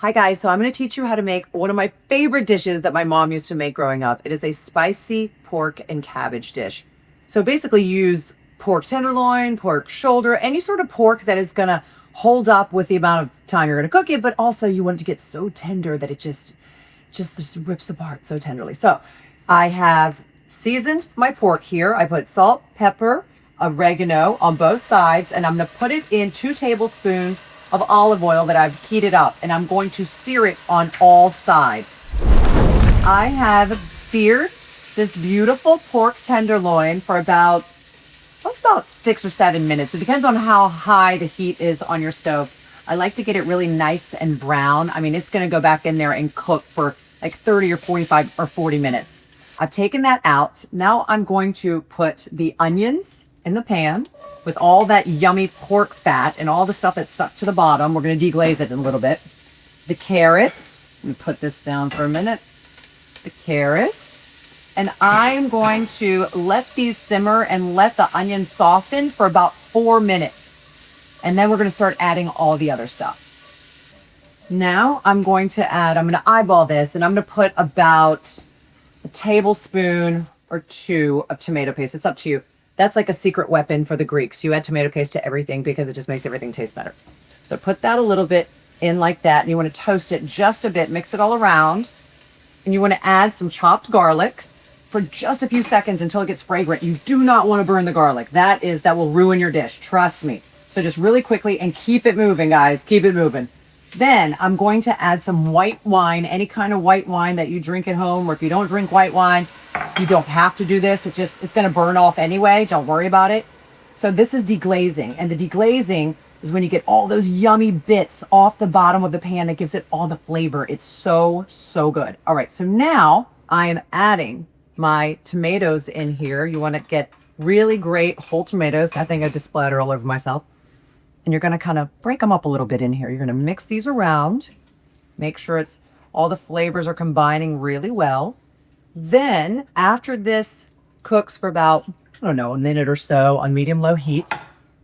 Hi guys, so I'm going to teach you how to make one of my favorite dishes that my mom used to make growing up. It is a spicy pork and cabbage dish. So basically use pork tenderloin, pork shoulder, any sort of pork that is going to hold up with the amount of time you're going to cook it, but also you want it to get so tender that it just rips apart so tenderly. So I have seasoned my pork here. I put salt, pepper, oregano on both sides, and I'm going to put it in 2 tablespoons of olive oil that I've heated up, and I'm going to sear it on all sides. I have seared this beautiful pork tenderloin for about 6 or 7 minutes. It depends on how high the heat is on your stove. I like to get it really nice and brown. I mean, it's going to go back in there and cook for like 30 or 45 or 40 minutes. I've taken that out. Now I'm going to put the onions in the pan with all that yummy pork fat and all the stuff that's stuck to the bottom. We're going to deglaze it in a little bit. The carrots, let me put this down for a minute. The carrots. And I'm going to let these simmer and let the onions soften for about 4 minutes. And then we're going to start adding all the other stuff. Now I'm going to eyeball this, and I'm going to put about a tablespoon or 2 of tomato paste. It's up to you. That's like a secret weapon for the Greeks. You add tomato paste to everything because it just makes everything taste better. So put that a little bit in like that, and you want to toast it just a bit, mix it all around. And you want to add some chopped garlic for just a few seconds until it gets fragrant. You do not want to burn the garlic. That will ruin your dish. Trust me. So just really quickly, and keep it moving, guys. Keep it moving. Then I'm going to add some white wine, any kind of white wine that you drink at home, or if you don't drink white wine, you don't have to do this. It's going to burn off anyway. Don't worry about it. So this is deglazing, and the deglazing is when you get all those yummy bits off the bottom of the pan. That gives it all the flavor. It's so, so good. All right, so now I am adding my tomatoes in here. You want to get really great whole tomatoes. I think I just splattered all over myself. And you're going to kind of break them up a little bit in here. You're going to mix these around. Make sure all the flavors are combining really well. Then after this cooks for about, a minute or so on medium-low heat,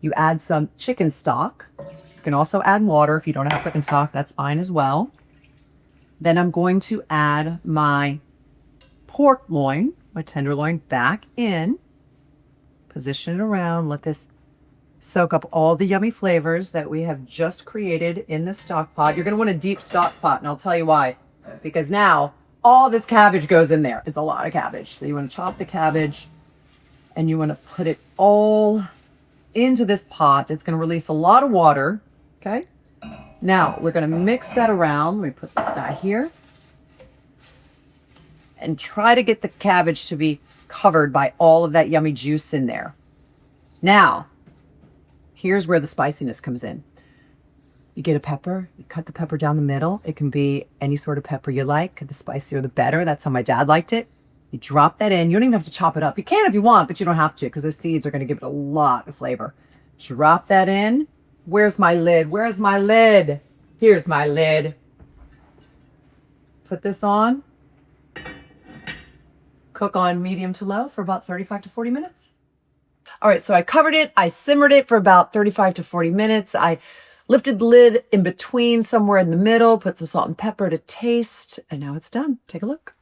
you add some chicken stock. You can also add water if you don't have chicken stock. That's fine as well. Then I'm going to add my pork loin, my tenderloin, back in. Position it around. Let this soak up all the yummy flavors that we have just created in the stock pot. You're going to want a deep stock pot, and I'll tell you why. Because now all this cabbage goes in there. It's a lot of cabbage. So you want to chop the cabbage, and you want to put it all into this pot. It's going to release a lot of water. Okay. Now we're going to mix that around. Let me put that here. And try to get the cabbage to be covered by all of that yummy juice in there. Now, here's where the spiciness comes in. You get a pepper, you cut the pepper down the middle. It can be any sort of pepper you like. The spicier, the better. That's how my dad liked it. You drop that in. You don't even have to chop it up. You can if you want, but you don't have to because those seeds are going to give it a lot of flavor. Drop that in. Where's my lid? Where's my lid? Here's my lid. Put this on. Cook on medium to low for about 35 to 40 minutes. All right, so I covered it. I simmered it for about 35 to 40 minutes. I lifted the lid in between, somewhere in the middle, put some salt and pepper to taste, and now it's done. Take a look.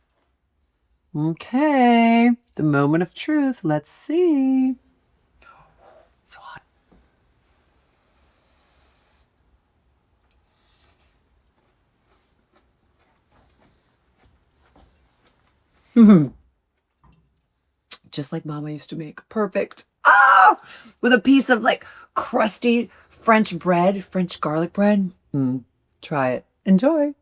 Okay, the moment of truth. Let's see. It's hot. Just like Mama used to make. Perfect. Ah! With a piece of like crusty French bread, French garlic bread. Try it. Enjoy.